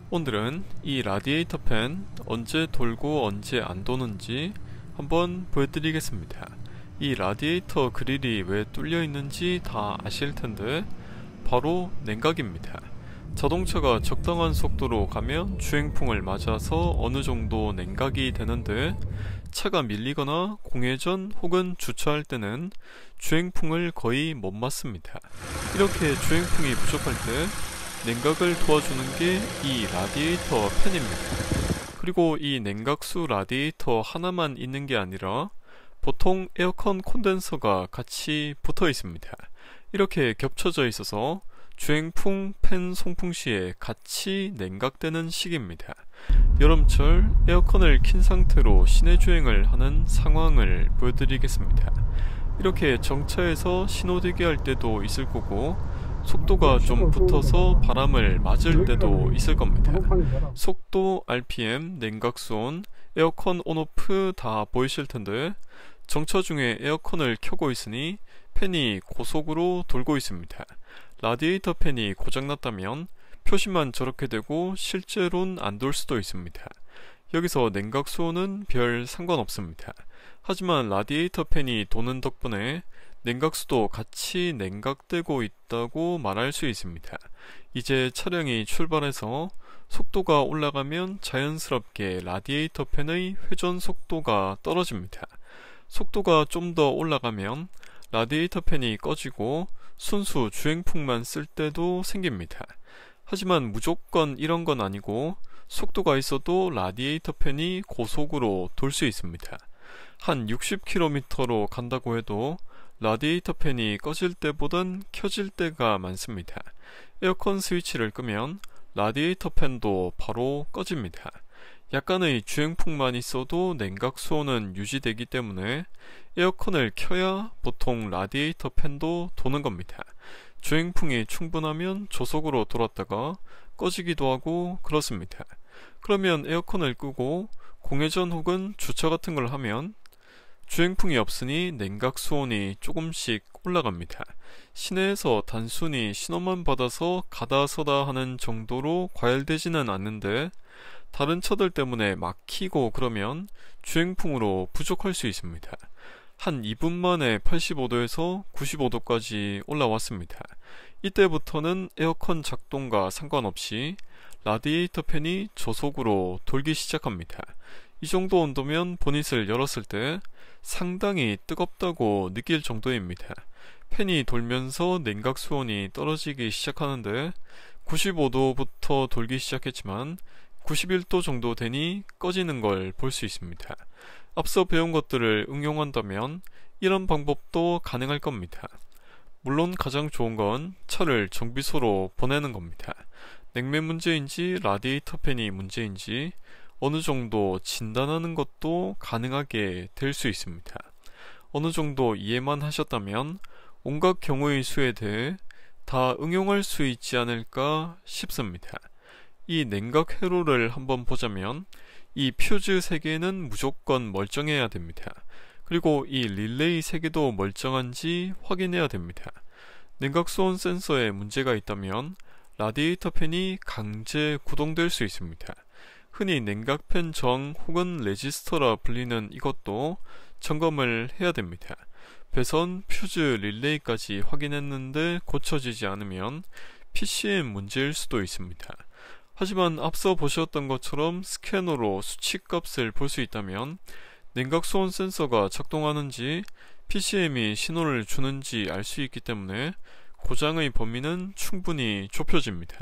오늘은 이 라디에이터 팬 언제 돌고 언제 안 도는지 한번 보여드리겠습니다. 이 라디에이터 그릴이 왜 뚫려 있는지 다 아실 텐데 바로 냉각입니다. 자동차가 적당한 속도로 가면 주행풍을 맞아서 어느 정도 냉각이 되는데 차가 밀리거나 공회전 혹은 주차할 때는 주행풍을 거의 못 맞습니다. 이렇게 주행풍이 부족할 때 냉각을 도와주는 게 이 라디에이터 팬입니다. 그리고 이 냉각수 라디에이터 하나만 있는 게 아니라 보통 에어컨 콘덴서가 같이 붙어 있습니다. 이렇게 겹쳐져 있어서 주행풍, 팬 송풍 시에 같이 냉각되는 식입니다. 여름철 에어컨을 킨 상태로 시내 주행을 하는 상황을 보여드리겠습니다. 이렇게 정차해서 신호대기 할 때도 있을 거고 속도가 좀 붙어서 바람을 맞을 때도 있을 겁니다. 속도, RPM, 냉각수온, 에어컨 온오프 다 보이실 텐데 정차 중에 에어컨을 켜고 있으니 팬이 고속으로 돌고 있습니다. 라디에이터 팬이 고장났다면 표시만 저렇게 되고 실제로는 안 돌 수도 있습니다. 여기서 냉각수온은 별 상관없습니다. 하지만 라디에이터 팬이 도는 덕분에 냉각수도 같이 냉각되고 있다고 말할 수 있습니다. 이제 차량이 출발해서 속도가 올라가면 자연스럽게 라디에이터 팬의 회전 속도가 떨어집니다. 속도가 좀 더 올라가면 라디에이터 팬이 꺼지고 순수 주행풍만 쓸 때도 생깁니다. 하지만 무조건 이런 건 아니고 속도가 있어도 라디에이터 팬이 고속으로 돌 수 있습니다. 한 60km로 간다고 해도 라디에이터 팬이 꺼질 때보단 켜질 때가 많습니다. 에어컨 스위치를 끄면 라디에이터 팬도 바로 꺼집니다. 약간의 주행풍만 있어도 냉각 수온은 유지되기 때문에 에어컨을 켜야 보통 라디에이터 팬도 도는 겁니다. 주행풍이 충분하면 저속으로 돌았다가 꺼지기도 하고 그렇습니다. 그러면 에어컨을 끄고 공회전 혹은 주차 같은 걸 하면 주행풍이 없으니 냉각 수온이 조금씩 올라갑니다. 시내에서 단순히 신호만 받아서 가다 서다 하는 정도로 과열되지는 않는데 다른 차들 때문에 막히고 그러면 주행풍으로 부족할 수 있습니다. 한 2분 만에 85도에서 95도까지 올라왔습니다. 이때부터는 에어컨 작동과 상관없이 라디에이터 팬이 저속으로 돌기 시작합니다. 이 정도 온도면 보닛을 열었을 때 상당히 뜨겁다고 느낄 정도입니다. 팬이 돌면서 냉각 수온이 떨어지기 시작하는데 95도부터 돌기 시작했지만 91도 정도 되니 꺼지는 걸 볼 수 있습니다. 앞서 배운 것들을 응용한다면 이런 방법도 가능할 겁니다. 물론 가장 좋은 건 차를 정비소로 보내는 겁니다. 냉매 문제인지 라디에이터 팬이 문제인지 어느 정도 진단하는 것도 가능하게 될 수 있습니다. 어느 정도 이해만 하셨다면 온갖 경우의 수에 대해 다 응용할 수 있지 않을까 싶습니다. 이 냉각 회로를 한번 보자면 이 퓨즈 3개는 무조건 멀쩡해야 됩니다. 그리고 이 릴레이 3개도 멀쩡한지 확인해야 됩니다. 냉각수온 센서에 문제가 있다면 라디에이터 팬이 강제 구동될 수 있습니다. 흔히 냉각팬 정 혹은 레지스터라 불리는 이것도 점검을 해야 됩니다. 배선, 퓨즈, 릴레이까지 확인했는데 고쳐지지 않으면 PCM 문제일 수도 있습니다. 하지만 앞서 보셨던 것처럼 스캐너로 수치값을 볼 수 있다면 냉각수온 센서가 작동하는지 PCM이 신호를 주는지 알 수 있기 때문에 고장의 범위는 충분히 좁혀집니다.